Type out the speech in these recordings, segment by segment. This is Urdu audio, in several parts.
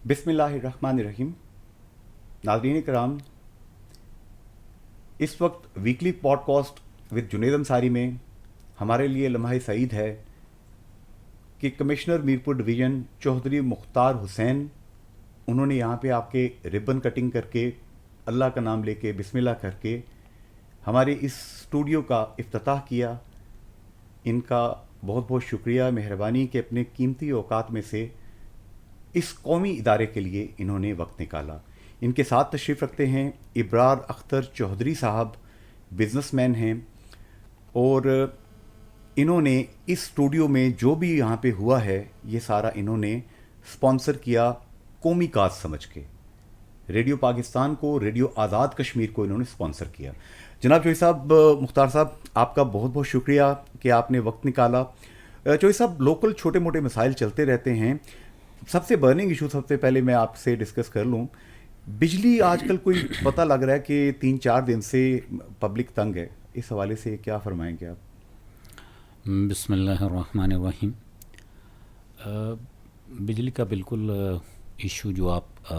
بسم اللہ الرحمن الرحیم. ناظرین کرام، اس وقت weekly podcast with Junaid Ansari میں ہمارے لیے لمحہ سعید ہے کہ کمشنر میرپور ڈویژن چوہدری مختار حسین، انہوں نے یہاں پہ آپ کے ربن کٹنگ کر کے اللہ کا نام لے کے بسم اللہ کر کے ہمارے اس اسٹوڈیو کا افتتاح کیا. ان کا بہت بہت شکریہ، مہربانی کہ اپنے قیمتی اوقات میں سے اس قومی ادارے کے لیے انہوں نے وقت نکالا. ان کے ساتھ تشریف رکھتے ہیں ابرار اختر چوہدری صاحب، بزنس مین ہیں، اور انہوں نے اس اسٹوڈیو میں جو بھی یہاں پہ ہوا ہے یہ سارا انہوں نے اسپانسر کیا قومی کاز سمجھ کے. ریڈیو پاکستان کو، ریڈیو آزاد کشمیر کو انہوں نے اسپانسر کیا. جناب چوہدری صاحب، مختار صاحب، آپ کا بہت بہت شکریہ کہ آپ نے وقت نکالا. چوہدری صاحب، لوکل چھوٹے موٹے مسائل چلتے رہتے ہیں. سب سے برننگ ایشو سب سے پہلے میں آپ سے ڈسکس کر لوں. بجلی آج کل کوئی پتہ لگ رہا ہے کہ 3-4 دن سے پبلک تنگ ہے، اس حوالے سے کیا فرمائیں گے آپ؟ بسم اللہ الرحمن الرحیم. بجلی کا بالکل ایشو جو آپ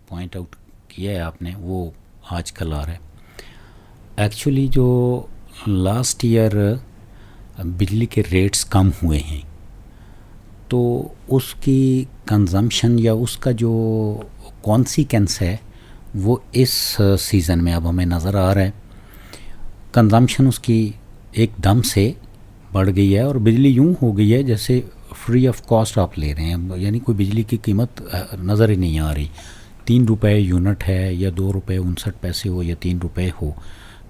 پوائنٹ آؤٹ کیا ہے آپ نے، وہ آج کل آ رہا ہے. ایکچولی جو لاسٹ ایئر بجلی کے ریٹس کم ہوئے ہیں تو اس کی کنزمپشن یا اس کا جو کانسیکوینس ہے وہ اس سیزن میں اب ہمیں نظر آ رہا ہے. کنزمپشن اس کی ایک دم سے بڑھ گئی ہے اور بجلی یوں ہو گئی ہے جیسے فری آف کاسٹ آپ لے رہے ہیں، یعنی کوئی بجلی کی قیمت نظر ہی نہیں آ رہی. 3 روپے یونٹ ہے یا 2 روپے 59 پیسے ہو یا 3 روپے ہو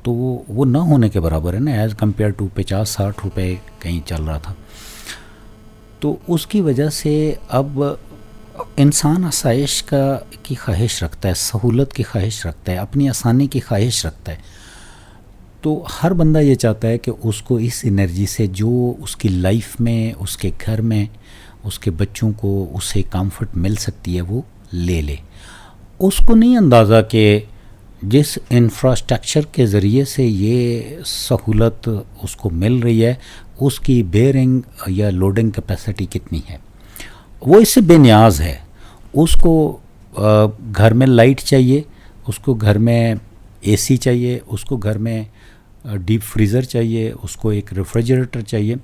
تو وہ نہ ہونے کے برابر ہے نا، ایز کمپیئر ٹو 50-60 روپے کہیں چل رہا تھا. تو اس کی وجہ سے اب انسان آسائش کی خواہش رکھتا ہے، سہولت کی خواہش رکھتا ہے، اپنی آسانی کی خواہش رکھتا ہے. تو ہر بندہ یہ چاہتا ہے کہ اس کو اس انرجی سے جو اس کی لائف میں، اس کے گھر میں، اس کے بچوں کو اسے کمفرٹ مل سکتی ہے وہ لے لے. اس کو نہیں اندازہ کہ جس انفراسٹرکچر کے ذریعے سے یہ سہولت اس کو مل رہی ہے اس کی بیئرنگ یا لوڈنگ کیپیسٹی کتنی ہے. وہ اس سے بے نیاز ہے. اس کو گھر میں لائٹ چاہیے، اس کو گھر میں اے سی چاہیے، اس کو گھر میں ڈیپ فریزر چاہیے، اس کو ایک ریفریجریٹر چاہیے.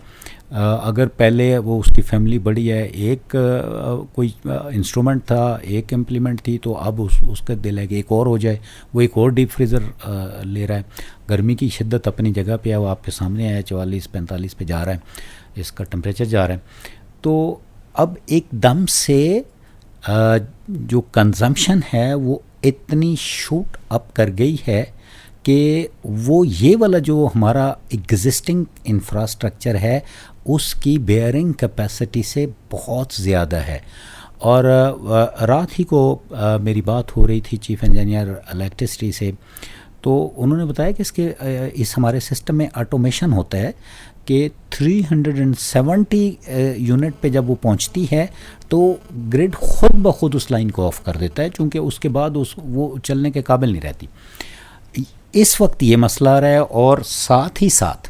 اگر پہلے وہ اس کی فیملی بڑی ہے، ایک کوئی انسٹرومنٹ تھا، ایک امپلیمنٹ تھی، تو اب اس کا دل ہے کہ ایک اور ہو جائے، وہ ایک اور ڈیپ فریزر لے رہا ہے. گرمی کی شدت اپنی جگہ پہ ہے، وہ آپ کے سامنے ہے، 44-45 پہ جا رہا ہے اس کا ٹمپریچر جا رہا ہے. تو اب ایک دم سے جو کنزمپشن ہے وہ اتنی شوٹ اپ کر گئی ہے کہ وہ یہ والا جو ہمارا ایگزسٹنگ انفراسٹرکچر ہے اس کی بیئرنگ کیپیسٹی سے بہت زیادہ ہے. اور رات ہی کو میری بات ہو رہی تھی چیف انجینئر الیکٹرسٹی سے، تو انہوں نے بتایا کہ اس ہمارے سسٹم میں آٹومیشن ہوتا ہے کہ 370 یونٹ پہ جب وہ پہنچتی ہے تو گرڈ خود بخود اس لائن کو آف کر دیتا ہے، چونکہ اس کے بعد وہ چلنے کے قابل نہیں رہتی. اس وقت یہ مسئلہ آ رہا ہے، اور ساتھ ہی ساتھ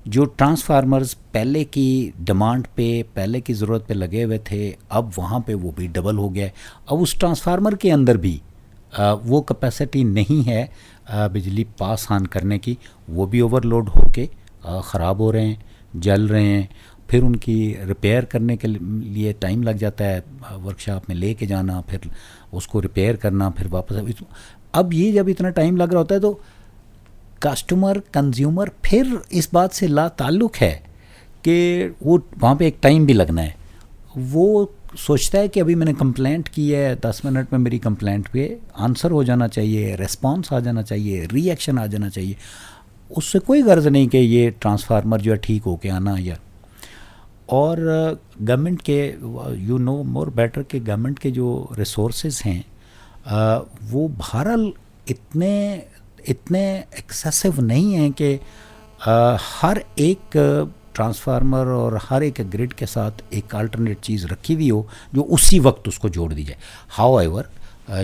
جو ٹرانسفارمرز پہلے کی ڈیمانڈ پہ، پہلے کی ضرورت پہ لگے ہوئے تھے، اب وہاں پہ وہ بھی ڈبل ہو گیا ہے. اب اس ٹرانسفارمر کے اندر بھی وہ کیپیسٹی نہیں ہے بجلی پاس آن کرنے کی، وہ بھی اوور لوڈ ہو کے خراب ہو رہے ہیں، جل رہے ہیں. پھر ان کی ریپیئر کرنے کے لیے ٹائم لگ جاتا ہے، ورکشاپ میں لے کے جانا، پھر اس کو ریپیئر کرنا، پھر واپس. اب یہ جب اتنا ٹائم لگ رہا ہوتا ہے تو کسٹمر، کنزیومر پھر اس بات سے لا تعلق ہے کہ وہ وہاں پہ ایک ٹائم بھی لگنا ہے. وہ سوچتا ہے کہ ابھی میں نے کمپلینٹ کی ہے، 10 منٹ میں میری کمپلینٹ پہ آنسر ہو جانا چاہیے، ریسپانس آ جانا چاہیے، ری ایکشن آ جانا چاہیے. اس سے کوئی غرض نہیں کہ یہ ٹرانسفارمر جو ہے ٹھیک ہو کے آنا. یا اور گورنمنٹ کے، یو نو مور بیٹر، کہ گورنمنٹ کے جو ریسورسز ہیں وہ بہرحال اتنے ایکسیسو نہیں ہیں کہ ہر ایک ٹرانسفارمر اور ہر ایک گریڈ کے ساتھ ایک الٹرنیٹ چیز رکھی ہوئی ہو جو اسی وقت اس کو جوڑ دی جائے. ہاؤ ایور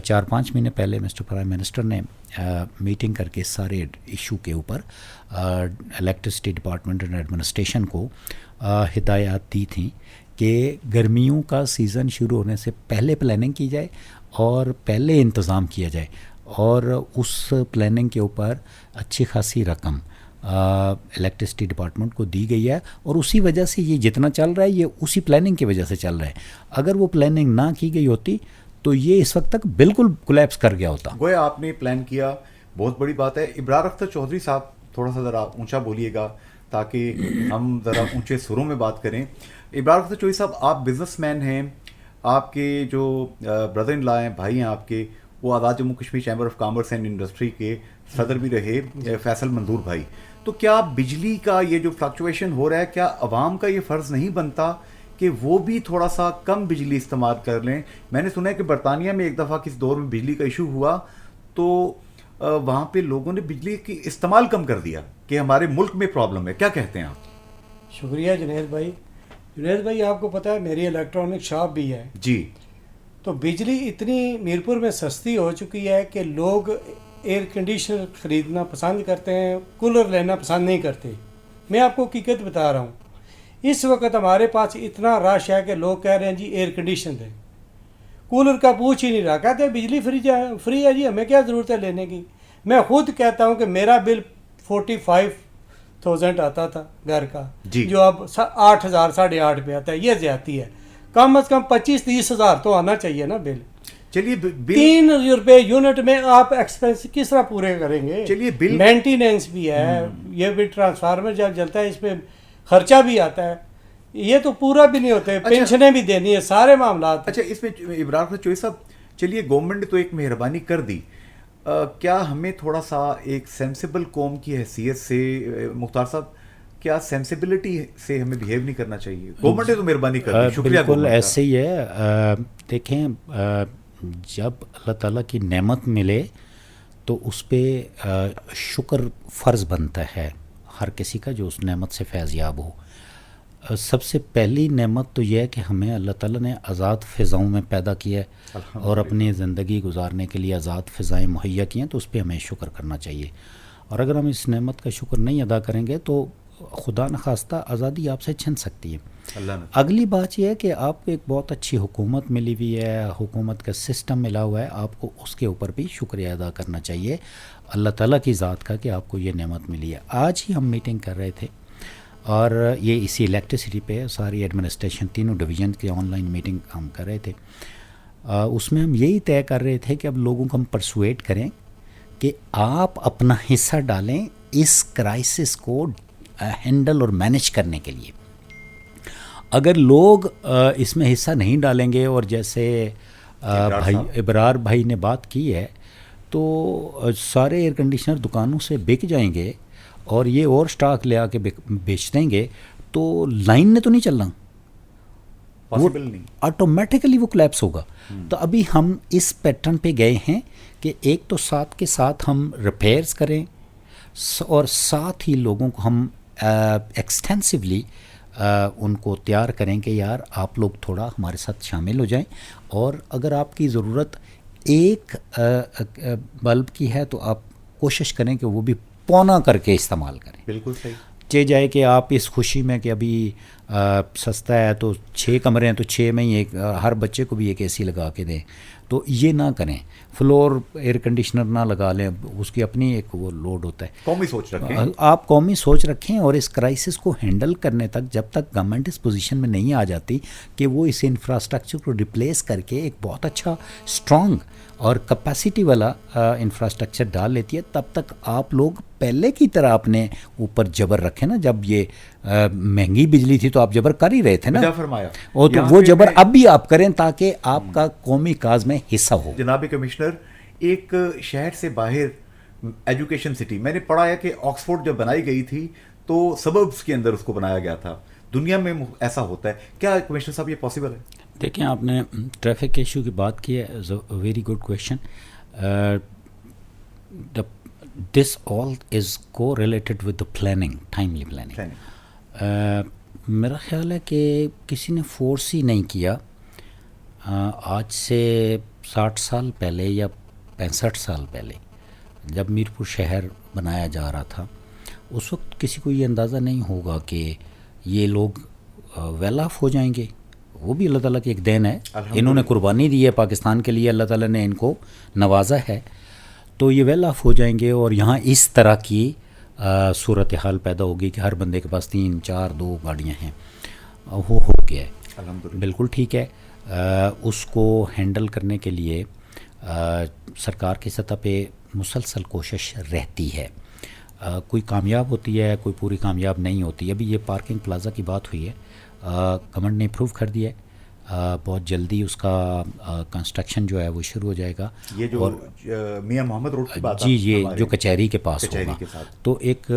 4-5 مہینے پہلے مسٹر پرائم منسٹر نے میٹنگ کر کے سارے ایشو کے اوپر الیکٹرسٹی ڈپارٹمنٹ اینڈ ایڈمنسٹریشن کو ہدایات دی تھیں کہ گرمیوں کا سیزن شروع ہونے سے پہلے پلاننگ کی جائے اور پہلے انتظام کیا جائے، اور اس پلاننگ کے اوپر اچھی خاصی رقم الیکٹرسٹی ڈپارٹمنٹ کو دی گئی ہے، اور اسی وجہ سے یہ جتنا چل رہا ہے یہ اسی پلاننگ کی وجہ سے چل رہا ہے. اگر وہ پلاننگ نہ کی گئی ہوتی تو یہ اس وقت تک بالکل کولیپس کر گیا ہوتا. گویا آپ نے پلان کیا، بہت بڑی بات ہے. ابرار اختر چودھری صاحب تھوڑا سا ذرا اونچا بولیے گا تاکہ ہم ذرا اونچے سروں میں بات کریں. ابرار اختر چودھری صاحب، آپ بزنس مین ہیں، آپ کے جو بردر ان لا ہیں، بھائی ہیں آپ کے، وہ Azad Jammu Kashmir chamber of commerce and industry کے صدر بھی رہے، فیصل منظور بھائی. تو کیا بجلی کا یہ جو فلکچویشن ہو رہا ہے، کیا عوام کا یہ فرض نہیں بنتا کہ وہ بھی تھوڑا سا کم بجلی استعمال کر لیں؟ میں نے سنا ہے کہ برطانیہ میں ایک دفعہ کس دور میں بجلی کا ایشو ہوا تو وہاں پہ لوگوں نے بجلی کی استعمال کم کر دیا کہ ہمارے ملک میں پرابلم ہے. کیا کہتے ہیں آپ؟ شکریہ جنید بھائی. جنید بھائی، آپ کو پتہ ہے میری الیکٹرانک شاپ بھی ہے جی. تو بجلی اتنی میرپور میں سستی ہو چکی ہے کہ لوگ ایئر کنڈیشنر خریدنا پسند کرتے ہیں، کولر لینا پسند نہیں کرتے. میں آپ کو حقیقت بتا رہا ہوں، اس وقت ہمارے پاس اتنا رش ہے کہ لوگ کہہ رہے ہیں جی ایئر کنڈیشن دیں، کولر کا پوچھ ہی نہیں رہا، کہتے ہیں بجلی فری ہے جی، ہمیں کیا ضرورت ہے لینے کی. میں خود کہتا ہوں کہ میرا بل 45,000 آتا تھا گھر کا جی، جو اب 8,000 8,500 پہ آتا ہے. یہ زیادتی ہے. کم از کم 25-30 ہزار تو آنا چاہیے نا بل. چلیے 3 روپے یونٹ میں آپ ایکسپینس کس طرح پورے کریں گے؟ چلیے بل مینٹیننس بھی ہے، یہ بھی ٹرانسفارمر جب جلتا ہے اس پہ خرچہ بھی آتا ہے، یہ تو پورا بھی نہیں ہوتے، پینشنیں بھی دینی ہے، سارے معاملات. اچھا، اس میں ابرار اختر چودھری صاحب، چلیے گورنمنٹ نے تو ایک مہربانی کر دی، کیا ہمیں تھوڑا سا ایک سینسیبل قوم کی حیثیت سے، مختار صاحب، کیا سینسیبلٹی سے ہمیں بیہیو نہیں کرنا چاہیے؟ گورنمنٹ نے تو مہربانی کر دی، شکریہ. بالکل ایسے ہی ہے. دیکھیں، جب اللہ تعالیٰ کی نعمت ملے تو اس پہ شکر فرض بنتا ہے ہر کسی کا جو اس نعمت سے فیض یاب ہو. سب سے پہلی نعمت تو یہ ہے کہ ہمیں اللہ تعالیٰ نے آزاد فضاؤں میں پیدا کیا ہے اور اپنی زندگی گزارنے کے لیے آزاد فضائیں مہیا کی ہیں، تو اس پہ ہمیں شکر کرنا چاہیے. اور اگر ہم اس نعمت کا شکر نہیں ادا کریں گے تو خدا نخواستہ آزادی آپ سے چھن سکتی ہے. اگلی بات یہ ہے کہ آپ کو ایک بہت اچھی حکومت ملی ہوئی ہے، حکومت کا سسٹم ملا ہوا ہے، آپ کو اس کے اوپر بھی شکریہ ادا کرنا چاہیے اللہ تعالیٰ کی ذات کا کہ آپ کو یہ نعمت ملی ہے. آج ہی ہم میٹنگ کر رہے تھے اور یہ اسی الیکٹریسٹی پہ ساری ایڈمنسٹریشن تینوں ڈویژن کی آن لائن میٹنگ ہم کر رہے تھے. اس میں ہم یہی طے کر رہے تھے کہ اب لوگوں کو ہم پرسویٹ کریں کہ آپ اپنا حصہ ڈالیں اس کرائسس کو ہینڈل اور مینیج کرنے کے لیے. اگر لوگ اس میں حصہ نہیں ڈالیں گے اور جیسے ابرار بھائی نے بات کی ہے تو سارے ایئر کنڈیشنر دکانوں سے بک جائیں گے اور یہ اور سٹاک لے آ کے بیچ دیں گے تو لائن نے تو نہیں چلنا، وہ آٹومیٹیکلی وہ کلیپس ہوگا. تو ابھی ہم اس پیٹرن پہ گئے ہیں کہ ایک تو ساتھ کے ساتھ ہم ریپیئرز کریں اور ساتھ ہی لوگوں کو ہم ایکسٹینسولی ان کو تیار کریں کہ یار آپ لوگ تھوڑا ہمارے ساتھ شامل ہو جائیں، اور اگر آپ کی ضرورت ایک بلب کی ہے تو آپ کوشش کریں کہ وہ بھی پونا کر کے استعمال کریں. بالکل صحیح. چاہے جائے کہ آپ اس خوشی میں کہ ابھی سستا ہے تو 6 کمرے ہیں تو 6 میں ہی ایک ہر بچے کو بھی ایک اے سی لگا کے دیں، تو یہ نہ کریں. فلور ایئر کنڈیشنر نہ لگا لیں، اس کی اپنی ایک وہ لوڈ ہوتا ہے. قومی سوچ رکھیں، آپ قومی سوچ رکھیں، اور اس کرائسس کو ہینڈل کرنے تک جب تک گورنمنٹ اس پوزیشن میں نہیں آ جاتی کہ وہ اس انفراسٹرکچر کو ریپلیس کر کے ایک بہت اچھا اسٹرانگ اور کیپیسٹی والا انفراسٹرکچر ڈال لیتی ہے، تب تک آپ لوگ پہلے کی طرح اپنے اوپر جبر رکھیں نا. جب یہ مہنگی بجلی تھی تو آپ جبر کر ہی رہے تھے نا، فرمایا، اور تو وہ جبر اب بھی آپ کریں تاکہ آپ کا قومی کاز میں حصہ ہو. جناب کمشنر، ایک شہر سے باہر ایجوکیشن سٹی، میں نے پڑھا ہے کہ آکسفورڈ جب بنائی گئی تھی تو سبربس کے اندر اس کو بنایا گیا تھا. دنیا میں ایسا ہوتا ہے کیا کمشنر صاحب؟ یہ پاسبل ہے؟ دیکھیں، آپ نے ٹریفک ایشو کی بات کی ہے، ویری گڈ کویشچن. دس آل از کو related with the planning, timely planning. میرا خیال ہے کہ کسی نے فورس ہی نہیں کیا. آج سے 60 سال پہلے یا 65 سال پہلے جب میرپور شہر بنایا جا رہا تھا، اس وقت کسی کو یہ اندازہ نہیں ہوگا کہ یہ لوگ ویل آف ہو جائیں گے وہ بھی اللہ تعالیٰ کی ایک دین ہے. انہوں نے قربانی دی ہے پاکستان کے لیے, اللہ تعالیٰ نے ان کو نوازا ہے, تو یہ ویل آف ہو جائیں گے. اور یہاں اس طرح کی صورتحال پیدا ہوگی کہ ہر بندے کے پاس 3 4 2 گاڑیاں ہیں. وہ ہو گیا ہے, بالکل ٹھیک ہے. اس کو ہینڈل کرنے کے لیے سرکار کی سطح پہ مسلسل کوشش رہتی ہے. کوئی کامیاب ہوتی ہے, کوئی پوری کامیاب نہیں ہوتی. ابھی یہ پارکنگ پلازا کی بات ہوئی ہے, گورنمنٹ نے اپروو کر دیا ہے, بہت جلدی اس کا کنسٹرکشن جو ہے وہ شروع ہو جائے گا. یہ جو میاں محمد روڈ کی بات, جی یہ جو کچہری کے پاس ہوگا, تو ایک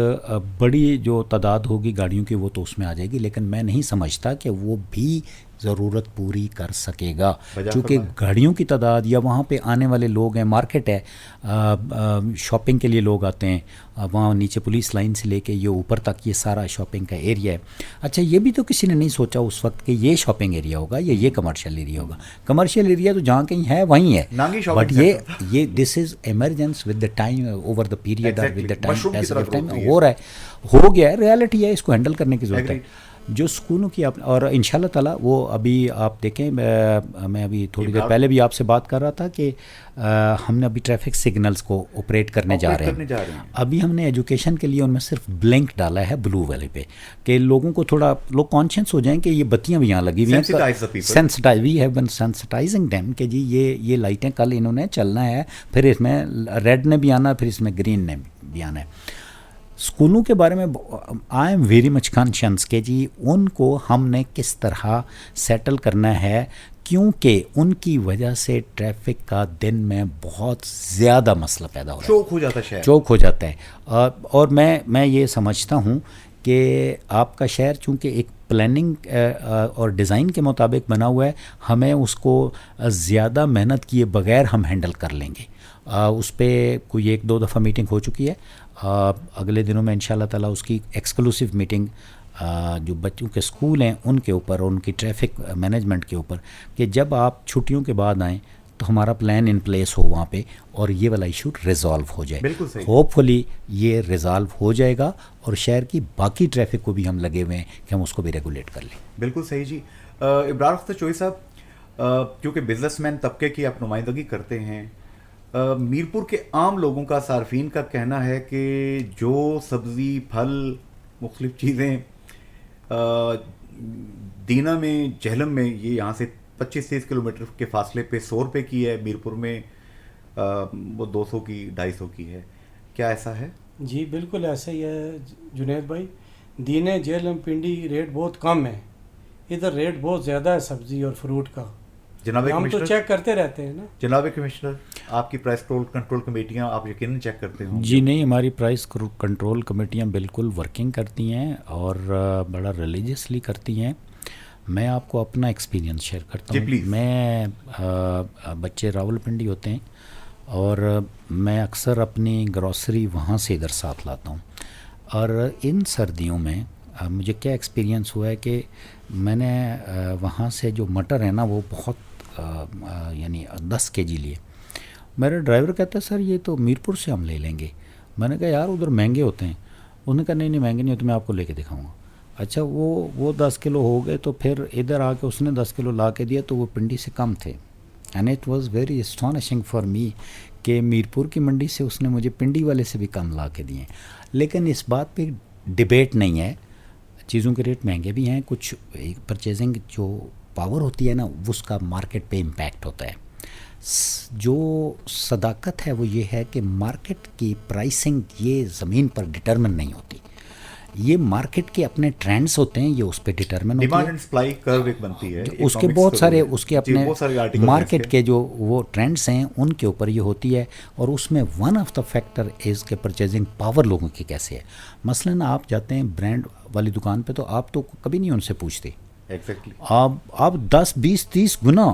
بڑی جو تعداد ہوگی گاڑیوں کی وہ تو اس میں آ جائے گی. لیکن میں نہیں سمجھتا کہ وہ بھی ضرورت پوری کر سکے گا, چونکہ گاڑیوں کی تعداد یا وہاں پہ آنے والے لوگ ہیں, مارکیٹ ہے, شاپنگ کے لیے لوگ آتے ہیں, وہاں نیچے پولیس لائن سے لے کے یہ اوپر تک یہ سارا شاپنگ کا ایریا ہے. اچھا یہ بھی تو کسی نے نہیں سوچا اس وقت کہ یہ شاپنگ ایریا ہوگا یا یہ کمرشل ایریا ہوگا. کمرشل ایریا تو جہاں کہیں ہے وہیں ہے, بٹ یہ this is emergence with the time, over the period اور ود دا ٹائم ہو رہا ہے, ہو گیا ہے, ریالٹی ہے, اس کو ہینڈل کرنے کی ضرورت ہے. جو اسکولوں کی آپ, اور انشاءاللہ تعالیٰ وہ ابھی آپ دیکھیں, میں ابھی تھوڑی دیر پہلے بھی آپ سے بات کر رہا تھا کہ ہم نے ابھی ٹریفک سگنلز کو آپریٹ کرنے جا رہے ہیں. ابھی ہم نے ایجوکیشن کے لیے ان میں صرف بلنک ڈالا ہے بلو والے پہ, کہ لوگوں کو تھوڑا لوگ کانشینس ہو جائیں کہ یہ بتیاں بھی یہاں لگی ہوئی ہیں, وی ہیو بن سینسٹائزنگ دیم کہ جی یہ لائٹیں کل انہوں نے چلنا ہے, پھر اس میں ریڈ نے بھی آنا, پھر اس میں گرین نے بھی آنا ہے. اسکولوں کے بارے میں I am very much conscience کہ جی ان کو ہم نے کس طرح سیٹل کرنا ہے, کیونکہ ان کی وجہ سے ٹریفک کا دن میں بہت زیادہ مسئلہ پیدا ہو رہا ہے, چوک ہو جاتا ہے. اور میں یہ سمجھتا ہوں کہ آپ کا شہر چونکہ ایک پلاننگ اور ڈیزائن کے مطابق بنا ہوا ہے, ہمیں اس کو زیادہ محنت کیے بغیر ہم ہینڈل کر لیں گے. اس پہ کوئی 1-2 دفعہ میٹنگ ہو چکی ہے, اگلے دنوں میں انشاءاللہ تعالیٰ اس کی ایکسکلوسیو میٹنگ جو بچوں کے اسکول ہیں ان کے اوپر اور ان کی ٹریفک مینجمنٹ کے اوپر, کہ جب آپ چھٹیوں کے بعد آئیں تو ہمارا پلان ان پلیس ہو وہاں پہ, اور یہ والا ایشو ریزالو ہو جائے. ہوپ فلی یہ ریزالو ہو جائے گا, اور شہر کی باقی ٹریفک کو بھی ہم لگے ہوئے ہیں کہ ہم اس کو بھی ریگولیٹ کر لیں. بالکل صحیح جی. ابرار اختر چوئی صاحب, کیونکہ بزنس مین طبقے کی آپ نمائندگی کرتے ہیں, میرپور کے عام لوگوں کا, صارفین کا کہنا ہے کہ جو سبزی, پھل, مختلف چیزیں دینا میں, جہلم میں, یہ یہاں سے 25-30 کلومیٹر کے فاصلے پہ 100 روپے کی ہے, میرپور میں وہ 200 کی 250 کی ہے. کیا ایسا ہے؟ جی بالکل ایسا ہی ہے جنید بھائی. دینے, جہلم, پنڈی ریٹ بہت کم ہے, ادھر ریٹ بہت زیادہ ہے سبزی اور فروٹ کا. جناب ہم تو چیک کرتے رہتے ہیں نا. جناب کمشنر, آپ کی پرائس کنٹرول کمیٹیاں آپ یقیناً چیک کرتے ہوں. جی نہیں, ہماری پرائس کنٹرول کمیٹیاں بالکل ورکنگ کرتی ہیں اور بڑا ریلیجیسلی کرتی ہیں. میں آپ کو اپنا ایکسپیرینس شیئر کرتا ہوں. میں بچے راولپنڈی ہوتے ہیں اور میں اکثر اپنی گروسری وہاں سے ادھر ساتھ لاتا ہوں, اور ان سردیوں میں مجھے کیا ایکسپیرینس ہوا ہے کہ میں نے وہاں سے جو مٹر ہے نا وہ بہت یعنی 10 kg لیے. میرا ڈرائیور کہتا ہے سر یہ تو میرپور سے ہم لے لیں گے. میں نے کہا یار ادھر مہنگے ہوتے ہیں. انہوں نے کہا نہیں مہنگے نہیں ہوتے, میں آپ کو لے کے دکھاؤں گا. اچھا وہ 10 کلو ہو گئے, تو پھر ادھر آ کے اس نے 10 کلو لا کے دیا تو وہ پنڈی سے کم تھے. And it was very اسٹانشنگ for me کہ میرپور کی منڈی سے اس نے مجھے پنڈی والے سے بھی کم لا کے دیے. لیکن اس بات پہ ڈبیٹ نہیں ہے, چیزوں کے ریٹ مہنگے بھی ہیں, کچھ پرچیزنگ جو پاور ہوتی ہے نا اس کا مارکیٹ پہ امپیکٹ ہوتا ہے. جو صداقت ہے وہ یہ ہے کہ مارکیٹ کی پرائسنگ یہ زمین پر ڈٹرمن نہیں ہوتی, یہ مارکیٹ کے اپنے ٹرینڈز ہوتے ہیں, یہ اس پہ ڈٹرمن ہوتی ہے. ڈیمانڈ اینڈ سپلائی کرو ایک بنتی ہے, اس کے بہت سارے اس کے اپنے مارکیٹ کے جو وہ ٹرینڈز ہیں ان کے اوپر یہ ہوتی ہے. اور اس میں one of the factor is کہ پرچیزنگ پاور لوگوں کی کیسے ہے. مثلاً آپ جاتے ہیں برانڈ والی دکان پہ تو آپ تو کبھی نہیں ان سے پوچھتے, آپ 10-20-30 گنا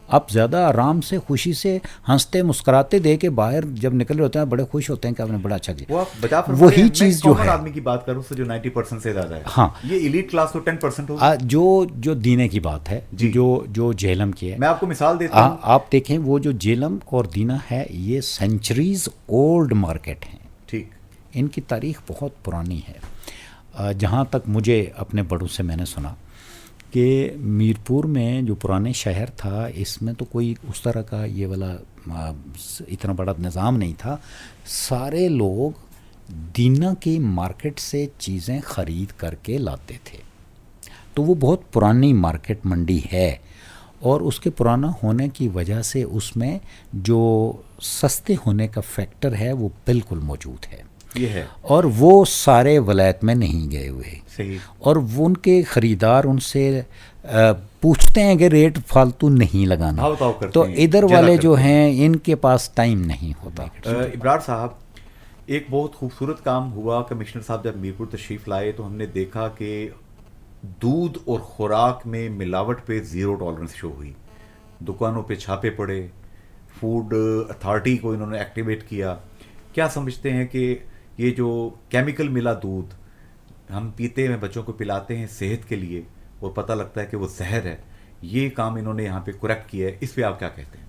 آپ زیادہ آرام سے, خوشی سے, ہنستے مسکراتے دے کے باہر جب نکل رہے ہوتے ہیں, بڑے خوش ہوتے ہیں کہ آپ نے بڑا اچھا کیا. وہی چیز جو ہے آدمی کی بات کروں تو جو 90% سے زیادہ ہے, ہاں یہ ایلیٹ کلاس تو 10% ہوگا. جو دینے کی بات ہے, جو جہلم کی ہے, میں آپ کو مثال دیتا ہوں. آپ دیکھیں وہ جو جہلم اور دینا ہے یہ سینچریز اولڈ مارکیٹ ہیں. ٹھیک, ان کی تاریخ بہت پرانی ہے. جہاں تک مجھے اپنے بڑوں سے میں نے سنا کہ میرپور میں جو پرانے شہر تھا اس میں تو کوئی اس طرح کا یہ والا اتنا بڑا نظام نہیں تھا. سارے لوگ دینا کی مارکیٹ سے چیزیں خرید کر کے لاتے تھے. تو وہ بہت پرانی مارکیٹ منڈی ہے اور اس کے پرانا ہونے کی وجہ سے اس میں جو سستے ہونے کا فیکٹر ہے وہ بالکل موجود ہے. یہ ہے اور وہ سارے ولایت میں نہیں گئے ہوئے. صحیح. اور وہ ان کے خریدار ان سے پوچھتے ہیں کہ ریٹ فالتو نہیں لگانا. تو ادھر والے جو ہیں ان کے پاس ٹائم نہیں ہوتا. ابرار صاحب ایک بہت خوبصورت کام ہوا. کمشنر صاحب جب میرپور تشریف لائے تو ہم نے دیکھا کہ دودھ اور خوراک میں ملاوٹ پہ زیرو ٹالرنس شو ہوئی. دکانوں پہ چھاپے پڑے, فوڈ اتھارٹی کو انہوں نے ایکٹیویٹ کیا. کیا سمجھتے ہیں کہ یہ جو کیمیکل ملا دودھ ہم پیتے ہیں, بچوں کو پلاتے ہیں صحت کے لیے اور پتہ لگتا ہے کہ وہ زہر ہے, یہ کام انہوں نے یہاں پہ کریکٹ کیا ہے, اس پہ آپ کیا کہتے ہیں؟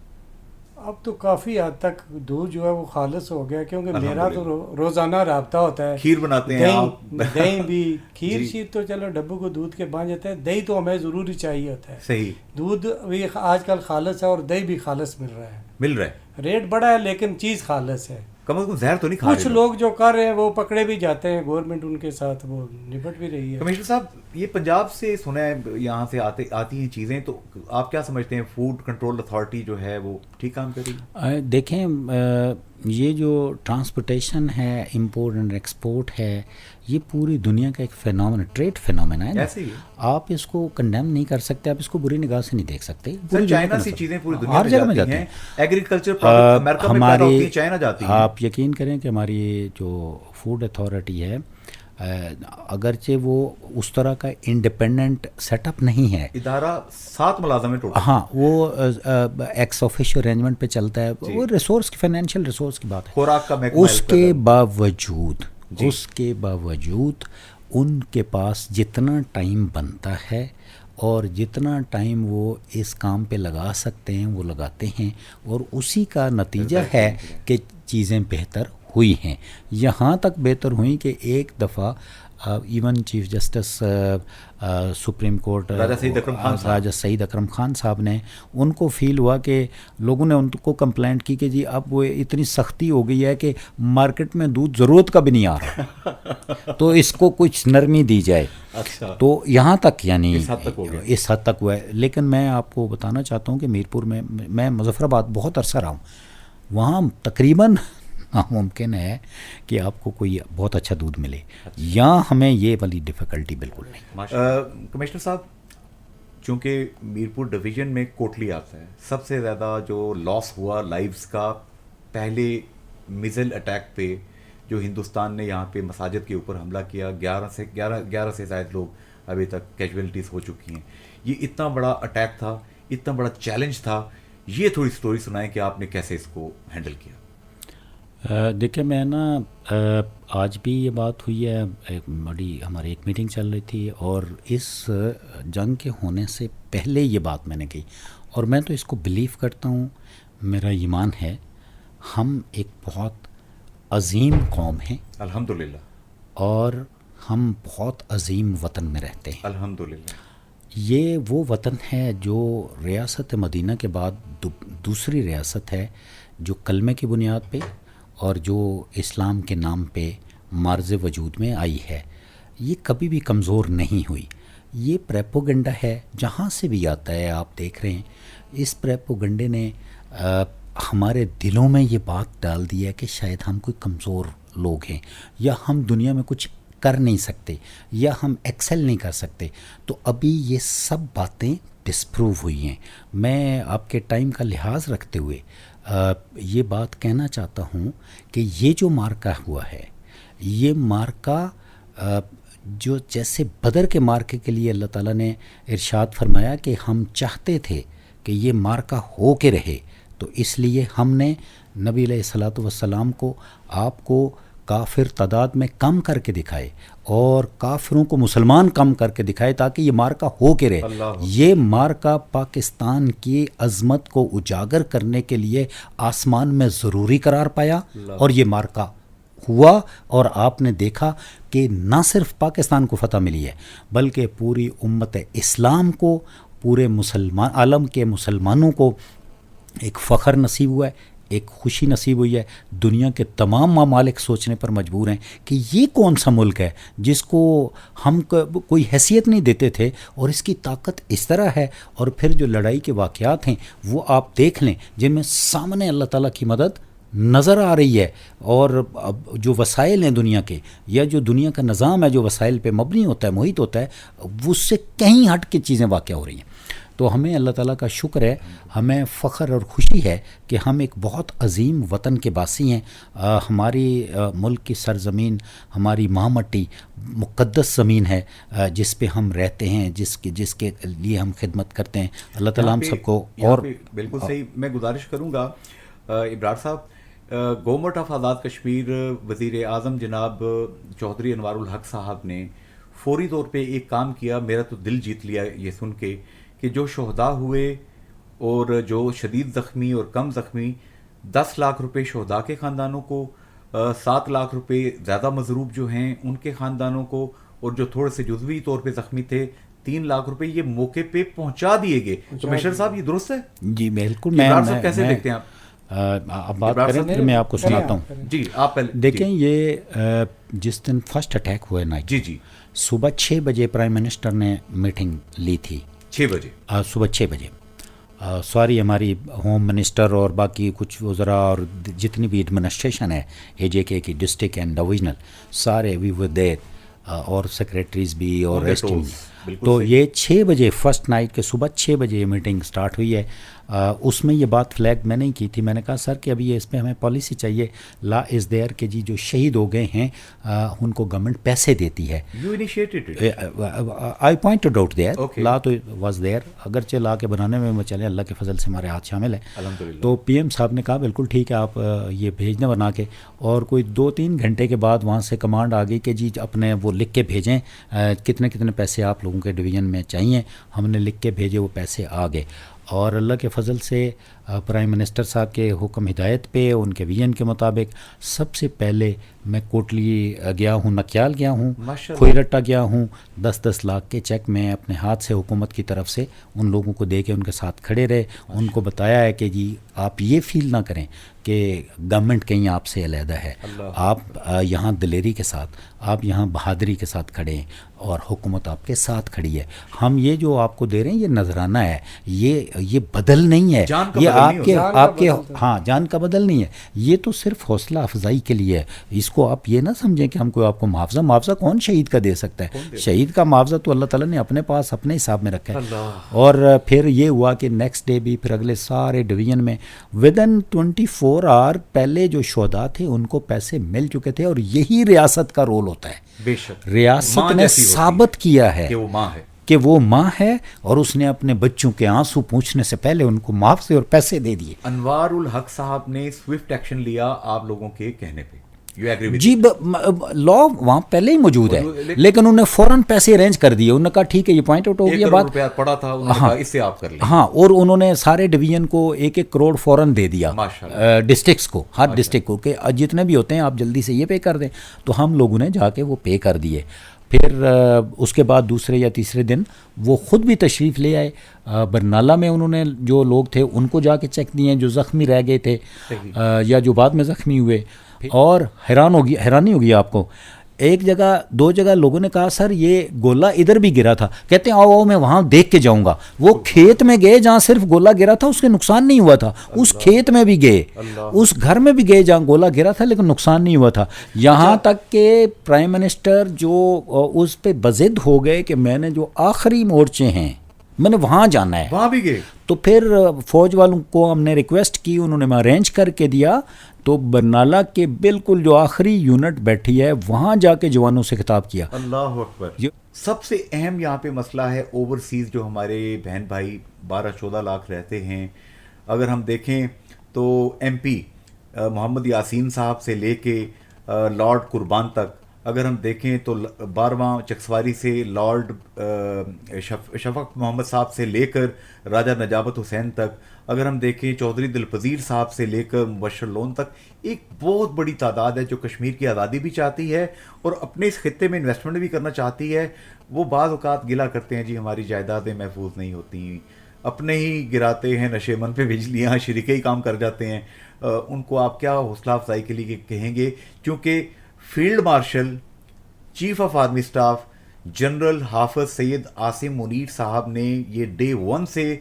اب تو کافی حد تک دودھ جو ہے وہ خالص ہو گیا, کیونکہ میرا تو روزانہ رابطہ ہوتا ہے. کھیر بناتے ہیں آپ؟ دہی بھی, کھیر شیر تو چلو ڈبو کو دودھ کے بن جاتے ہیں, دہی تو ہمیں ضروری چاہیے ہوتا ہے. صحیح. دودھ بھی آج کل خالص ہے اور دہی بھی خالص مل رہا ہے. ریٹ بڑا ہے لیکن چیز خالص ہے. کم از کم زہر تو نہیں کھا رہے. کچھ لوگ جو کر رہے ہیں وہ پکڑے بھی جاتے ہیں, گورنمنٹ ان کے ساتھ وہ نپٹ بھی رہی ہے. کمشنر صاحب یہ پنجاب سے سنا ہے یہاں سے آتی ہیں چیزیں, تو آپ کیا سمجھتے ہیں فوڈ کنٹرول اتھارٹی جو ہے وہ ٹھیک کام کر رہی ہے؟ دیکھیں یہ جو ٹرانسپورٹیشن ہے, امپورٹ اینڈ ایکسپورٹ ہے, یہ پوری دنیا کا ایک فینومنا, ٹریڈ فینومنا ہے نا. آپ اس کو کنڈیم نہیں کر سکتے, آپ اس کو بری نگاہ سے نہیں دیکھ سکتے. چائنا سے چیزیں پوری دنیا ہر جگہ میں جاتی ہیں. ایگریکلچر پروڈکٹ امریکہ میں پیدا ہوتی ہیں, چائنا جاتی ہیں. آپ یقین کریں کہ ہماری جو فوڈ اتھارٹی ہے, اگرچہ وہ اس طرح کا انڈیپینڈنٹ سیٹ اپ نہیں ہے, ادارہ 7 ملازم ہے ٹوٹل. ہاں وہ ایکس آفیشیو ارینجمنٹ پہ چلتا ہے, وہ ریسورس کی فائنینشیل ریسورس کی بات ہے. خوراک کا اس کے باوجود ان کے پاس جتنا ٹائم بنتا ہے اور جتنا ٹائم وہ اس کام پہ لگا سکتے ہیں وہ لگاتے ہیں, اور اسی کا نتیجہ ہے کہ چیزیں بہتر ہوئی ہیں. یہاں تک بہتر ہوئیں کہ ایک دفعہ even chief justice supreme court Raja Saeed Akram Khan صاحب نے, ان کو فیل ہوا کہ لوگوں نے ان کو کمپلینٹ کی کہ جی اب وہ اتنی سختی ہو گئی ہے کہ مارکیٹ میں دودھ ضرورت کا بھی نہیں آ رہا, تو اس کو کچھ نرمی دی جائے. تو یہاں تک یعنی اس حد تک ہوا ہے. لیکن میں آپ کو بتانا چاہتا ہوں کہ میرپور میں مظفر آباد بہت عرصہ رہا ہوں, وہاں تقریباً ممکن ہے کہ آپ کو کوئی بہت اچھا دودھ ملے. یہاں ہمیں یہ والی ڈیفیکلٹی بالکل نہیں. کمشنر صاحب چونکہ میرپور ڈویژن میں کوٹلی آتا ہے, سب سے زیادہ جو لاس ہوا لائیوز کا پہلے میزل اٹیک پہ جو ہندوستان نے یہاں پہ مساجد کے اوپر حملہ کیا, 11 سے زائد لوگ ابھی تک کیجویلٹیز ہو چکی ہیں. یہ اتنا بڑا اٹیک تھا, اتنا بڑا چیلنج تھا, یہ تھوڑی سٹوری سنائیں کہ آپ نے کیسے اس کو ہینڈل کیا. دیکھیں میں نا آج بھی یہ بات ہوئی ہے, بڑی ہماری ایک میٹنگ چل رہی تھی اور اس جنگ کے ہونے سے پہلے یہ بات میں نے کہی, اور میں تو اس کو بلیو کرتا ہوں, میرا ایمان ہے ہم ایک بہت عظیم قوم ہیں الحمدللہ, اور ہم بہت عظیم وطن میں رہتے ہیں الحمدللہ. یہ وہ وطن ہے جو ریاست مدینہ کے بعد دوسری ریاست ہے جو کلمے کی بنیاد پہ اور جو اسلام کے نام پہ مارز وجود میں آئی ہے. یہ کبھی بھی کمزور نہیں ہوئی. یہ پریپوگنڈا ہے جہاں سے بھی آتا ہے, آپ دیکھ رہے ہیں اس پریپوگنڈے نے ہمارے دلوں میں یہ بات ڈال دی ہے کہ شاید ہم کوئی کمزور لوگ ہیں, یا ہم دنیا میں کچھ کر نہیں سکتے, یا ہم ایکسل نہیں کر سکتے. تو ابھی یہ سب باتیں ڈسپروو ہوئی ہیں. میں آپ کے ٹائم کا لحاظ رکھتے ہوئے یہ بات کہنا چاہتا ہوں کہ یہ جو مارکہ ہوا ہے, یہ مارکہ جو جیسے بدر کے مارکے کے لیے اللہ تعالیٰ نے ارشاد فرمایا کہ ہم چاہتے تھے کہ یہ مارکہ ہو کے رہے, تو اس لیے ہم نے نبی علیہ الصلوۃ والسلام کو, آپ کو کافر تعداد میں کم کر کے دکھائے اور کافروں کو مسلمان کم کر کے دکھائے تاکہ یہ مارکہ ہو کے رہے. یہ مارکہ پاکستان کی عظمت کو اجاگر کرنے کے لیے آسمان میں ضروری قرار پایا, اور یہ مارکہ ہوا اور آپ نے دیکھا کہ نہ صرف پاکستان کو فتح ملی ہے بلکہ پوری امت اسلام کو، پورے عالم کے مسلمانوں کو ایک فخر نصیب ہوا ہے، ایک خوشی نصیب ہوئی ہے. دنیا کے تمام ممالک سوچنے پر مجبور ہیں کہ یہ کون سا ملک ہے جس کو ہم کوئی حیثیت نہیں دیتے تھے اور اس کی طاقت اس طرح ہے. اور پھر جو لڑائی کے واقعات ہیں وہ آپ دیکھ لیں جن میں سامنے اللہ تعالیٰ کی مدد نظر آ رہی ہے، اور جو وسائل ہیں دنیا کے یا جو دنیا کا نظام ہے جو وسائل پہ مبنی ہوتا ہے، محیط ہوتا ہے، وہ اس سے کہیں ہٹ کے چیزیں واقع ہو رہی ہیں. تو ہمیں اللہ تعالیٰ کا شکر ہے، ہمیں فخر اور خوشی ہے کہ ہم ایک بہت عظیم وطن کے باسی ہیں. ہماری ملک کی سرزمین، ہماری ماں مٹی مقدس زمین ہے جس پہ ہم رہتے ہیں، جس کے لیے ہم خدمت کرتے ہیں. اللہ تعالیٰ ہم سب کو. اور بالکل صحیح. میں گزارش کروں گا ابرار صاحب، گورنمنٹ آف آزاد کشمیر وزیر اعظم جناب چودھری انوار الحق صاحب نے فوری طور پہ ایک کام کیا، میرا تو دل جیت لیا یہ سن کے، کہ جو شہداء ہوئے اور جو شدید زخمی اور کم زخمی، 10 لاکھ روپے شہداء کے خاندانوں کو، 7 لاکھ روپے زیادہ مضروب جو ہیں ان کے خاندانوں کو، اور جو تھوڑے سے جزوی طور پہ زخمی تھے 3 لاکھ روپے یہ موقع پہ پہنچا دیے گئے. کمشنر صاحب یہ درست ہے؟ جی بالکل. میں کیسے دیکھتے ہیں آپ بات کریں پھر میں آپ کو سناتا ہوں. جی آپ پہلے دیکھیں، یہ جس دن فرسٹ اٹیک ہوئے نائٹ، جی صبح 6 بجے پرائم منسٹر نے میٹنگ لی تھی. 6 بجے صبح 6 بجے. سوری، ہماری ہوم منسٹر اور باقی کچھ وزراء اور جتنی بھی ایڈمنسٹریشن ہے اے جے کے کی ڈسٹرکٹ اینڈ ڈویژنل، سارے وی ور دیر، اور سیکریٹریز بھی اور ریسٹ بھی. تو یہ 6 بجے فرسٹ نائٹ کے صبح 6 بجے یہ میٹنگ سٹارٹ ہوئی ہے. اس میں یہ بات فلیگ میں نہیں کی تھی. میں نے کہا سر کہ ابھی یہ اس پہ ہمیں پالیسی چاہیے. لا از دیئر کہ جی جو شہید ہو گئے ہیں ان کو گورنمنٹ پیسے دیتی ہے. You initiated it. I pointed out there. Law تو واز دیئر، اگرچہ لا کے بنانے میں چلے اللہ کے فضل سے ہمارے ہاتھ شامل ہے. تو پی ایم صاحب نے کہا بالکل ٹھیک ہے، آپ یہ بھیج دیں بنا کے. اور کوئی 2-3 گھنٹے کے بعد وہاں سے کمانڈ آ گئی کہ جی اپنے وہ لکھ کے بھیجیں کتنے پیسے آپ لوگوں کے ڈویژن میں چاہیے. ہم نے لکھ کے بھیجے، وہ پیسے آ گئے. اور اللہ کے فضل سے پرائم منسٹر صاحب کے حکم ہدایت پہ، ان کے ویژن کے مطابق، سب سے پہلے میں کوٹلی گیا ہوں، نکیال گیا ہوں، کھوئی رٹا گیا ہوں. 10 لاکھ کے چیک میں اپنے ہاتھ سے حکومت کی طرف سے ان لوگوں کو دے کے ان کے ساتھ کھڑے رہے. ان کو بتایا ہے کہ جی آپ یہ فیل نہ کریں کہ گورنمنٹ کہیں آپ سے علیحدہ ہے. آپ یہاں دلیری کے ساتھ، آپ یہاں بہادری کے ساتھ کھڑے ہیں اور حکومت آپ کے ساتھ کھڑی ہے. ہم یہ جو آپ کو دے رہے ہیں یہ نذرانہ ہے، یہ بدل نہیں ہے، یہ آپ کے ہاں جان کا بدل نہیں ہے. یہ تو صرف حوصلہ افزائی کے لیے ہے. اس کو آپ یہ نہ سمجھیں کہ ہم کوئی آپ کو معاوضہ کون شہید کا دے سکتا ہے. شہید کا معاوضہ تو اللہ تعالیٰ نے اپنے پاس اپنے حساب میں رکھا ہے. اور پھر یہ ہوا کہ نیکسٹ ڈے بھی، پھر اگلے سارے ڈویژن میں ودن 24 آور پہلے جو شہداء تھے ان کو پیسے مل چکے تھے. اور یہی ریاست کا رول ہوتا ہے. بے شک ریاست نے ثابت کیا ہے کہ وہ ماں ہے اور اس نے اپنے بچوں کے آنسو پوچھنے سے پہلے ان کو معاوضے اور پیسے دے دیے. انوار الحق صاحب نے سوئفٹ ایکشن لیا آپ لوگوں کے کہنے پہ. جی لا وہاں پہلے ہی موجود ہے، لیکن انہوں نے فوراً پیسے ارینج کر دیے. انہوں نے کہا ٹھیک ہے، یہ پوائنٹ آؤٹ ہو گیا بات. پڑا تھا اس سے آپ کر لیں. ہاں، اور انہوں نے سارے ڈویژن کو 1-1 کروڑ فوراً دے دیا، ڈسٹرکٹس کو، ہر ڈسٹرکٹ کو، کہ جتنے بھی ہوتے ہیں آپ جلدی سے یہ پے کر دیں. تو ہم لوگوں نے جا کے وہ پے کر دیے. پھر اس کے بعد دوسرے یا تیسرے دن وہ خود بھی تشریف لے آئے. برنالہ میں انہوں نے جو لوگ تھے ان کو جا کے چیک دیے، جو زخمی رہ گئے تھے یا جو بعد میں زخمی ہوئے. اور حیرانی ہوگی آپ کو، 1 جگہ 2 جگہ لوگوں نے کہا سر یہ گولا ادھر بھی گرا تھا. کہتے ہیں آؤ میں وہاں دیکھ کے جاؤں گا. وہ کھیت میں گئے جہاں صرف گولا گرا تھا، اس کے نقصان نہیں ہوا تھا. اس کھیت میں بھی گئے، اس گھر میں بھی گئے جہاں گولا گرا تھا لیکن نقصان نہیں ہوا تھا. یہاں تک کہ پرائم منسٹر جو اس پہ بضد ہو گئے کہ میں نے جو آخری مورچے ہیں میں نے وہاں جانا ہے، وہاں بھی گئے. تو پھر فوج والوں کو ہم نے ریکویسٹ کی، انہوں نے ارینج کر کے دیا. تو برنالہ کے بالکل جو آخری یونٹ بیٹھی ہے وہاں جا کے جوانوں سے خطاب کیا. اللہ اکبر. سب سے اہم یہاں پہ مسئلہ ہے اوورسیز جو ہمارے بہن بھائی 12-14 لاکھ رہتے ہیں. اگر ہم دیکھیں تو ایم پی محمد یاسین صاحب سے لے کے لارڈ قربان تک اگر ہم دیکھیں تو 12واں چکسواری سے لارڈ شفق محمد صاحب سے لے کر راجہ نجابت حسین تک، اگر ہم دیکھیں چودھری دلپذیر صاحب سے لے کر مبشر لون تک، ایک بہت بڑی تعداد ہے جو کشمیر کی آزادی بھی چاہتی ہے اور اپنے اس خطے میں انویسٹمنٹ بھی کرنا چاہتی ہے. وہ بعض اوقات گلا کرتے ہیں جی ہماری جائیدادیں محفوظ نہیں ہوتی، اپنے ہی گراتے ہیں نشے من پہ بجلیاں، شریکے ہی کام کر جاتے ہیں. ان کو آپ کیا حوصلہ افزائی کے لیے کہیں گے؟ کیونکہ field marshal chief of army staff general حافظ سید عاصم منیر صاحب نے یہ ڈے 1 سے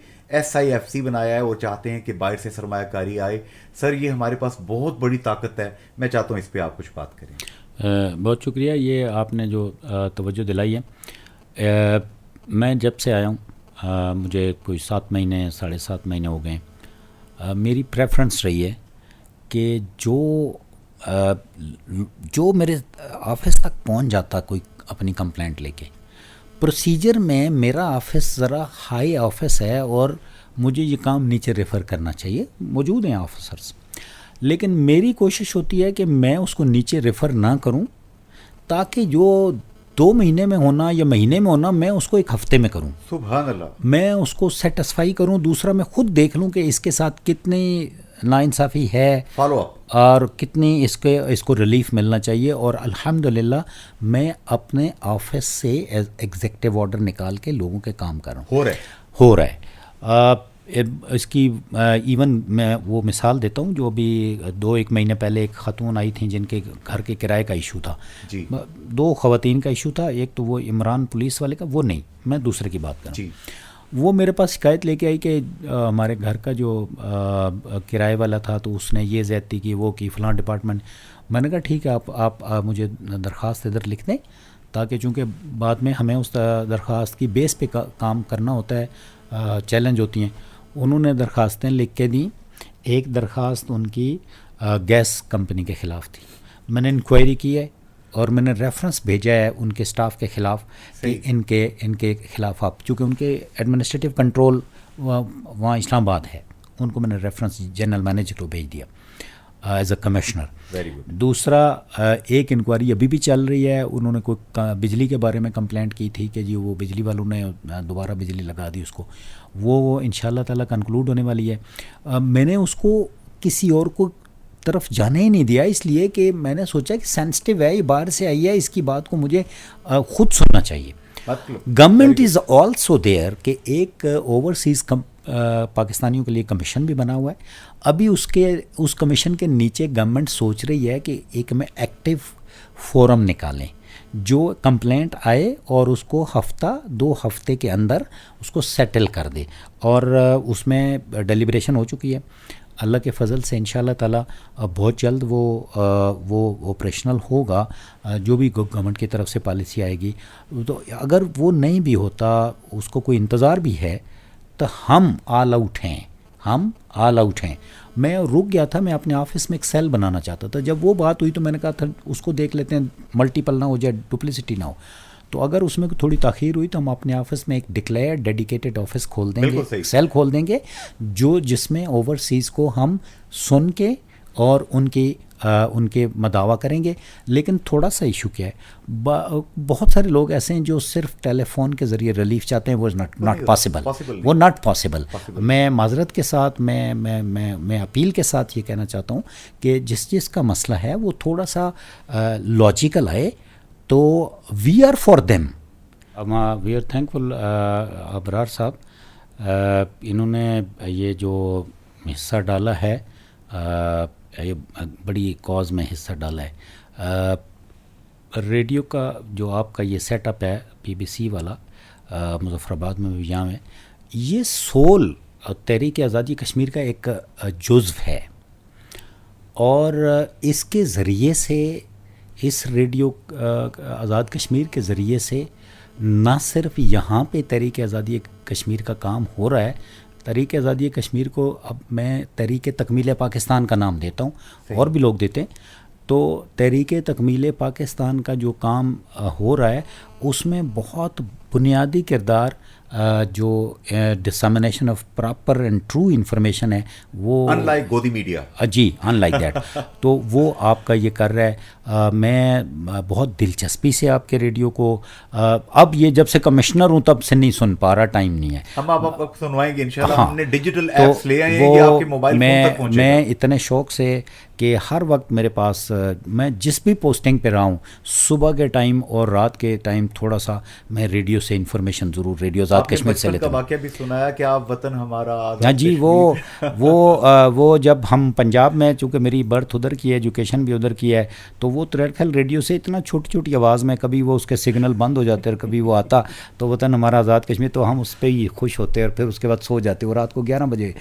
SIFC بنایا ہے اور چاہتے ہیں کہ باہر سے سرمایہ کاری آئے. سر یہ ہمارے پاس بہت بڑی طاقت ہے، میں چاہتا ہوں اس پہ آپ کچھ بات کریں. بہت شکریہ، یہ آپ نے جو توجہ دلائی ہے. میں جب سے آیا ہوں مجھے کوئی 7 مہینے 7.5 مہینے ہو گئے. میری پریفرنس رہی ہے کہ جو میرے آفس تک پہنچ جاتا کوئی اپنی کمپلینٹ لے کے، پروسیجر میں میرا آفس ذرا ہائی آفس ہے اور مجھے یہ کام نیچے ریفر کرنا چاہیے. موجود ہیں آفیسرز، لیکن میری کوشش ہوتی ہے کہ میں اس کو نیچے ریفر نہ کروں، تاکہ جو 2 مہینے میں ہونا یا مہینے میں ہونا میں اس کو 1 ہفتے میں کروں. سبحان اللہ. میں اس کو سیٹسفائی کروں. دوسرا میں خود دیکھ لوں کہ اس کے ساتھ کتنی ناانصافی ہے، فالو اپ، اور کتنی اس کو ریلیف ملنا چاہیے. اور الحمدللہ میں اپنے آفس سے ایگزیکٹو آرڈر نکال کے لوگوں کے کام کر رہا ہوں. ہو رہا ہے. اس کی ایون میں وہ مثال دیتا ہوں، جو ابھی 2-1 مہینے پہلے ایک خاتون آئی تھیں جن کے گھر کے کرائے کا ایشو تھا. 2 خواتین کا ایشو تھا. ایک تو وہ عمران پولیس والے کا، وہ نہیں، میں دوسرے کی بات کر رہا ہوں. وہ میرے پاس شکایت لے کے آئی کہ ہمارے گھر کا جو کرائے والا تھا تو اس نے یہ زیادتی کی، وہ کی، فلاں ڈپارٹمنٹ. میں نے کہا ٹھیک ہے، آپ مجھے درخواست ادھر لکھ دیں، تاکہ چونکہ بعد میں ہمیں اس درخواست کی بیس پہ کام کرنا ہوتا ہے، چیلنج ہوتی ہیں. انہوں نے درخواستیں لکھ کے دیں. ایک درخواست ان کی گیس کمپنی کے خلاف تھی. میں نے انکوائری کی ہے اور میں نے ریفرنس بھیجا ہے ان کے سٹاف کے خلاف کہ ان کے خلاف آپ، چونکہ ان کے ایڈمنسٹریٹو کنٹرول وہاں اسلام آباد ہے، ان کو میں نے ریفرنس جنرل مینیجر کو بھیج دیا ایز اے کمشنر. دوسرا ایک انکوائری ابھی بھی چل رہی ہے. انہوں نے کوئی بجلی کے بارے میں کمپلینٹ کی تھی کہ جی وہ بجلی والوں نے دوبارہ بجلی لگا دی اس کو. وہ انشاءاللہ تعالیٰ کنکلوڈ ہونے والی ہے. میں نے اس کو کسی اور کو طرف جانے ہی نہیں دیا، اس لیے کہ میں نے سوچا کہ سینسٹیو ہے، یہ باہر سے آئی ہے، اس کی بات کو مجھے خود سننا چاہیے. گورنمنٹ از آلسو دیئر کہ ایک اوورسیز پاکستانیوں کے لیے کمیشن بھی بنا ہوا ہے. ابھی اس کمیشن کے نیچے گورنمنٹ سوچ رہی ہے کہ ایک میں ایکٹیو فورم نکالیں جو کمپلینٹ آئے اور اس کو 2 ہفتے کے اندر اس کو سیٹل کر دے. اور اس میں ڈیلیبریشن ہو چکی ہے. اللہ کے فضل سے انشاءاللہ تعالیٰ بہت جلد وہ آپریشنل ہوگا. جو بھی گورنمنٹ کی طرف سے پالیسی آئے گی، تو اگر وہ نہیں بھی ہوتا، اس کو کوئی انتظار بھی ہے، تو ہم آل آؤٹ ہیں. میں رک گیا تھا، میں اپنے آفس میں ایک سیل بنانا چاہتا تھا. جب وہ بات ہوئی تو میں نے کہا تھا اس کو دیکھ لیتے ہیں، ملٹیپل نہ ہو جائے، ڈپلیسٹی نہ ہو. تو اگر اس میں تھوڑی تاخیر ہوئی تو ہم اپنے آفس میں ایک ڈکلیئر ڈیڈیکیٹڈ آفس کھول دیں گے، سیل کھول دیں گے، جس میں اوورسیز کو ہم سن کے اور ان کے مداوا کریں گے. لیکن تھوڑا سا ایشو کیا ہے، بہت سارے لوگ ایسے ہیں جو صرف ٹیلی فون کے ذریعے ریلیف چاہتے ہیں. وہ ناٹ پاسبل. میں معذرت کے ساتھ میں اپیل کے ساتھ یہ کہنا چاہتا ہوں کہ جس کا مسئلہ ہے وہ تھوڑا سا لاجیکل ہے. تو we are for them. We are thankful Abrar صاحب، انہوں نے یہ جو حصہ ڈالا ہے، یہ بڑی کاز میں حصہ ڈالا ہے. ریڈیو کا جو آپ کا یہ سیٹ اپ ہے BBC والا مظفر آباد میں بھی یہاں ہے، یہ سول تحریک آزادی کشمیر کا ایک جزو ہے. اور اس کے ذریعے سے، اس ریڈیو آزاد کشمیر کے ذریعے سے نہ صرف یہاں پہ تحریک آزادی کشمیر کا کام ہو رہا ہے. تحریک آزادی کشمیر کو اب میں تحریک تکمیل پاکستان کا نام دیتا ہوں، اور بھی لوگ دیتے ہیں. تو تحریک تکمیل پاکستان کا جو کام ہو رہا ہے، اس میں بہت بنیادی کردار جو dissemination of proper and true information ہے وہ unlike گودی میڈیا. جی ان لائک دیٹ تو وہ آپ کا یہ کر رہا ہے. میں بہت دلچسپی سے آپ کے ریڈیو کو اب یہ جب سے کمشنر ہوں تب سے نہیں سن پا رہا, ٹائم نہیں ہے. ہم آپ کو سنوائیں گے انشاءاللہ. ہم نے ڈیجیٹل تو ایپس لے آئے ہیں, یہ آپ کے موبائل فون تک پہنچے گا. میں اتنے شوق سے کہ ہر وقت میرے پاس میں جس بھی پوسٹنگ پہ رہا ہوں صبح کے ٹائم اور رات کے ٹائم تھوڑا سا میں ریڈیو سے انفارمیشن ضرور ریڈیو آزاد کشمیر سے لیتا ہوں. واقعہ بھی سنایا کہ آپ وطن ہمارا آزاد ہاں جی, وہ جب ہم پنجاب میں, چونکہ میری برتھ ادھر کی ہے, ایجوکیشن بھی ادھر کی ہے, تو وہ تریڈکھل ریڈیو سے اتنا چھوٹی چھوٹی آواز میں کبھی وہ اس کے سگنل بند ہو جاتے اور کبھی وہ آتا تو وطن ہمارا آزاد کشمیر, تو ہم اس پہ ہی خوش ہوتے اور پھر اس کے بعد سو جاتے. وہ رات کو 11 بجے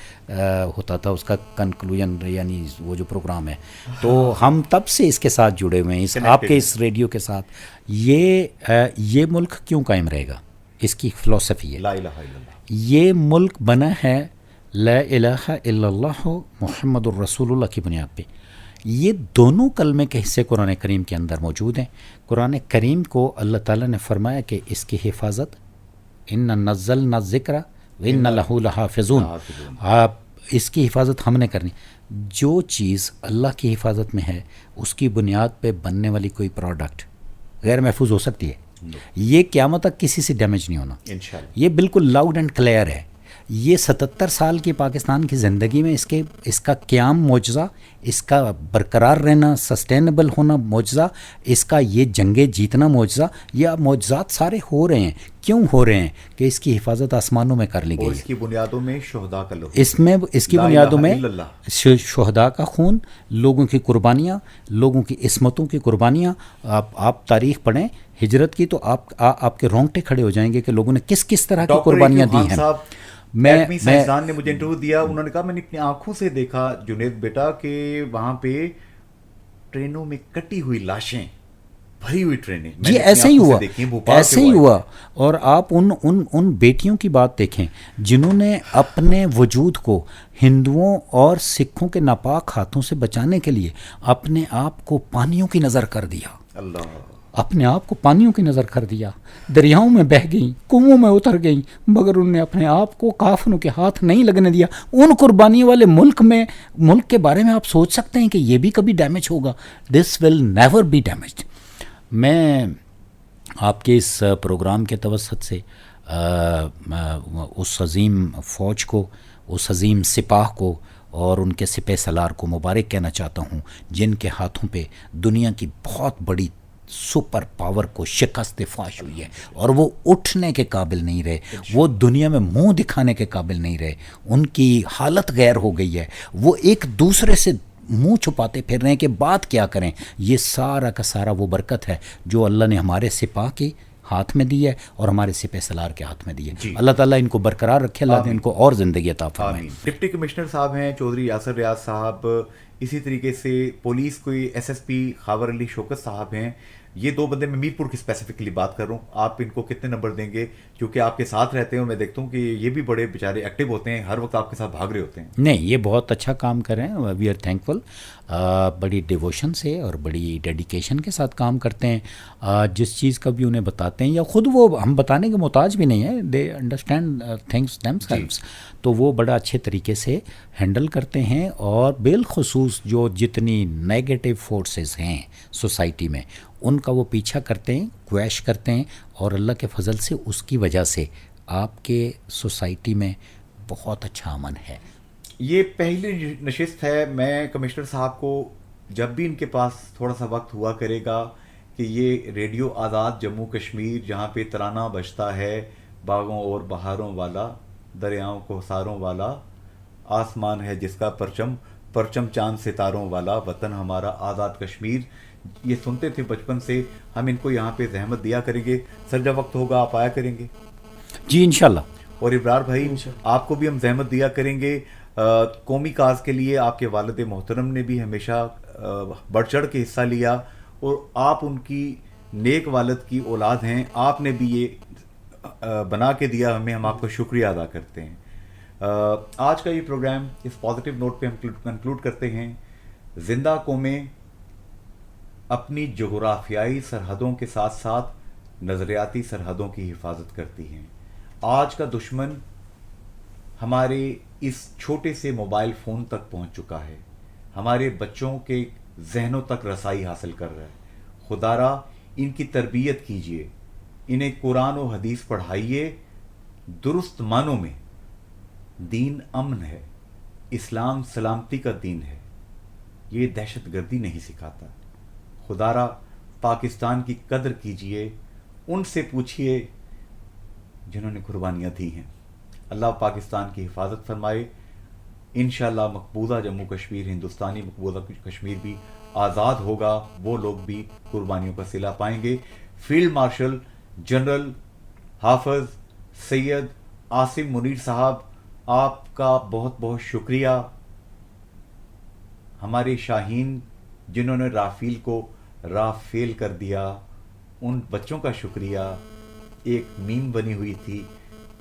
ہوتا تھا اس کا کنکلوژن, یعنی وہ جو پروگرام ہے. تو ہم تب سے اس کے ساتھ جڑے ہوئے ہیں, آپ کے اس ریڈیو کے ساتھ. یہ ملک کیوں قائم رہے گا, اس کی فلسفی ہے لا الہ الا اللہ. یہ ملک بنا ہے لا الہ الا اللہ محمد الرسول اللہ کی بنیاد پہ. یہ دونوں کلمے کے حصے قرآن کریم کے اندر موجود ہیں. قرآن کریم کو اللہ تعالیٰ نے فرمایا کہ اس کی حفاظت ان نزلنا الذکر وان لہ لحافظون, آپ اس کی حفاظت ہم نے کرنی. جو چیز اللہ کی حفاظت میں ہے اس کی بنیاد پہ بننے والی کوئی پروڈکٹ غیر محفوظ ہو سکتی ہے. یہ قیامت تک کسی سے ڈیمیج نہیں ہونا. یہ بالکل لاؤڈ اینڈ کلیئر ہے. یہ 77 سال کی پاکستان کی زندگی میں اس کا قیام معجزہ, اس کا برقرار رہنا, سسٹینیبل ہونا معجزہ, اس کا یہ جنگیں جیتنا معجزہ. یہ معجزات سارے ہو رہے ہیں. کیوں ہو رہے ہیں؟ کہ اس کی حفاظت آسمانوں میں کر لی گئی ہے. اس کی بنیادوں میں شہداء کا لہو, اس کی بنیادوں میں شہداء کا خون, لوگوں کی قربانیاں, لوگوں کی عصمتوں کی قربانیاں. آپ تاریخ پڑھیں ہجرت کی تو آپ کے رونگٹے کھڑے ہو جائیں گے کہ لوگوں نے کس کس طرح کی قربانیاں دی ہیں. ایٹمی سائنسدان نے مجھے انٹرویو دیا, انہوں نے کہا میں نے اپنی آنکھوں سے دیکھا جنید بیٹا کہ وہاں پہ ٹرینوں میں کٹی ہوئی لاشیں, بھری ہوئی ٹرینیں. جی ایسے ہی ہوا, ایسے ہی ہوا. اور آپ ان بیٹیوں کی بات دیکھیں جنہوں نے اپنے وجود کو ہندوؤں اور سکھوں کے ناپاک ہاتھوں سے بچانے کے لیے اپنے آپ کو پانیوں کی نظر کر دیا. اللہ, اپنے آپ کو پانیوں کی نظر کر دیا, دریاؤں میں بہہ گئیں, کنووں میں اتر گئیں, مگر انہوں نے اپنے آپ کو کافروں کے ہاتھ نہیں لگنے دیا. ان قربانیوں والے ملک کے بارے میں آپ سوچ سکتے ہیں کہ یہ بھی کبھی ڈیمیج ہوگا. دس ول نیور بی ڈیمیجڈ. میں آپ کے اس پروگرام کے توسط سے اس عظیم فوج کو, اس عظیم سپاہ کو اور ان کے سپہ سالار کو مبارک کہنا چاہتا ہوں جن کے ہاتھوں پہ دنیا کی بہت بڑی سپر پاور کو شکست فاش ہوئی ہے اور وہ اٹھنے کے قابل نہیں رہے, وہ دنیا میں منہ دکھانے کے قابل نہیں رہے, ان کی حالت غیر ہو گئی ہے. وہ ایک دوسرے سے منہ چھپاتے پھر رہے ہیں کہ بات کیا کریں. یہ سارا کا سارا وہ برکت ہے جو اللہ نے ہمارے سپاہ کے ہاتھ میں دی ہے اور ہمارے سپہ سالار کے ہاتھ میں دی ہے. اللہ تعالیٰ ان کو برقرار رکھے, اللہ نے ان کو اور زندگی عطا فرمائے. ڈپٹی کمشنر صاحب ہیں چودھری یاسر ریاض صاحب, اسی طریقے سے پولیس کوئی ایس ایس پی خاور علی شوکت صاحب ہیں. یہ دو بندے, میں میرپور کی اسپیسیفکلی بات کر رہا ہوں, آپ ان کو کتنے نمبر دیں گے کیونکہ آپ کے ساتھ رہتے ہیں اور میں دیکھتا ہوں کہ یہ بھی بڑے بیچارے ایکٹیو ہوتے ہیں, ہر وقت آپ کے ساتھ بھاگ رہے ہوتے ہیں. نہیں, یہ بہت اچھا کام کر رہے ہیں, وی آر تھینکفل. بڑی ڈیووشن سے اور بڑی ڈیڈیکیشن کے ساتھ کام کرتے ہیں. جس چیز کا بھی انہیں بتاتے ہیں یا خود وہ ہم بتانے کے محتاج بھی نہیں ہیں, دے انڈرسٹینڈ تھنگس دیم سیلفس, تو وہ بڑا اچھے طریقے سے ہینڈل کرتے ہیں. اور بالخصوص جو جتنی نیگیٹو فورسز ہیں سوسائٹی میں ان کا وہ پیچھا کرتے ہیں, کویش کرتے ہیں, اور اللہ کے فضل سے اس کی وجہ سے آپ کے سوسائٹی میں بہت اچھا امن ہے. یہ پہلی نشست ہے. میں کمشنر صاحب کو جب بھی ان کے پاس تھوڑا سا وقت ہوا کرے گا کہ یہ ریڈیو آزاد جموں کشمیر جہاں پہ ترانہ بجتا ہے, باغوں اور بہاروں والا, دریاؤں کو ساروں والا, آسمان ہے جس کا پرچم, پرچم چاند ستاروں والا, وطن ہمارا آزاد کشمیر, یہ سنتے تھے بچپن سے. ہم ان کو یہاں پہ زحمت دیا کریں گے. سر جب وقت ہوگا آپ آیا کریں گے جی انشاءاللہ. اور ابرار بھائی آپ کو بھی ہم زحمت دیا کریں گے. قومی کاز کے لیے آپ کے والد محترم نے بھی ہمیشہ بڑھ چڑھ کے حصہ لیا اور آپ ان کی نیک والد کی اولاد ہیں. آپ نے بھی یہ بنا کے دیا ہمیں, ہم آپ کا شکریہ ادا کرتے ہیں. آج کا یہ پروگرام اس پازیٹیو نوٹ پہ ہم کنکلوڈ کرتے ہیں. زندہ قومیں اپنی جغرافیائی سرحدوں کے ساتھ ساتھ نظریاتی سرحدوں کی حفاظت کرتی ہیں. آج کا دشمن ہمارے اس چھوٹے سے موبائل فون تک پہنچ چکا ہے، ہمارے بچوں کے ذہنوں تک رسائی حاصل کر رہا ہے۔ خدا را ان کی تربیت کیجئے، انہیں قرآن و حدیث پڑھائیے۔ درست معنوں میں دین امن ہے، اسلام سلامتی کا دین ہے، یہ دہشت گردی نہیں سکھاتا۔ خدا را پاکستان کی قدر کیجئے، ان سے پوچھئے جنہوں نے قربانیاں دی ہیں۔ اللہ پاکستان کی حفاظت فرمائے۔ انشاءاللہ مقبوضہ جموں کشمیر، ہندوستانی مقبوضہ کشمیر بھی آزاد ہوگا، وہ لوگ بھی قربانیوں کا صلہ پائیں گے۔ فیلڈ مارشل جنرل حافظ سید عاصم منیر صاحب، آپ کا بہت بہت شکریہ۔ ہمارے شاہین جنہوں نے رافیل کو رافیل کر دیا، ان بچوں کا شکریہ۔ ایک میم بنی ہوئی تھی،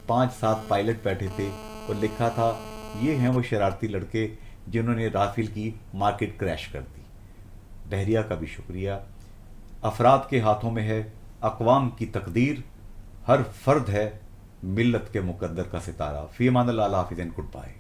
5-7 پائلٹ بیٹھے تھے اور لکھا تھا یہ ہیں وہ شرارتی لڑکے جنہوں نے رافیل کی مارکیٹ کریش کر دی۔ بحریہ کا بھی شکریہ۔ افراد کے ہاتھوں میں ہے اقوام کی تقدیر، ہر فرد ہے ملت کے مقدر کا ستارہ۔ فی امان اللہ، حافظ، گڈ بائے۔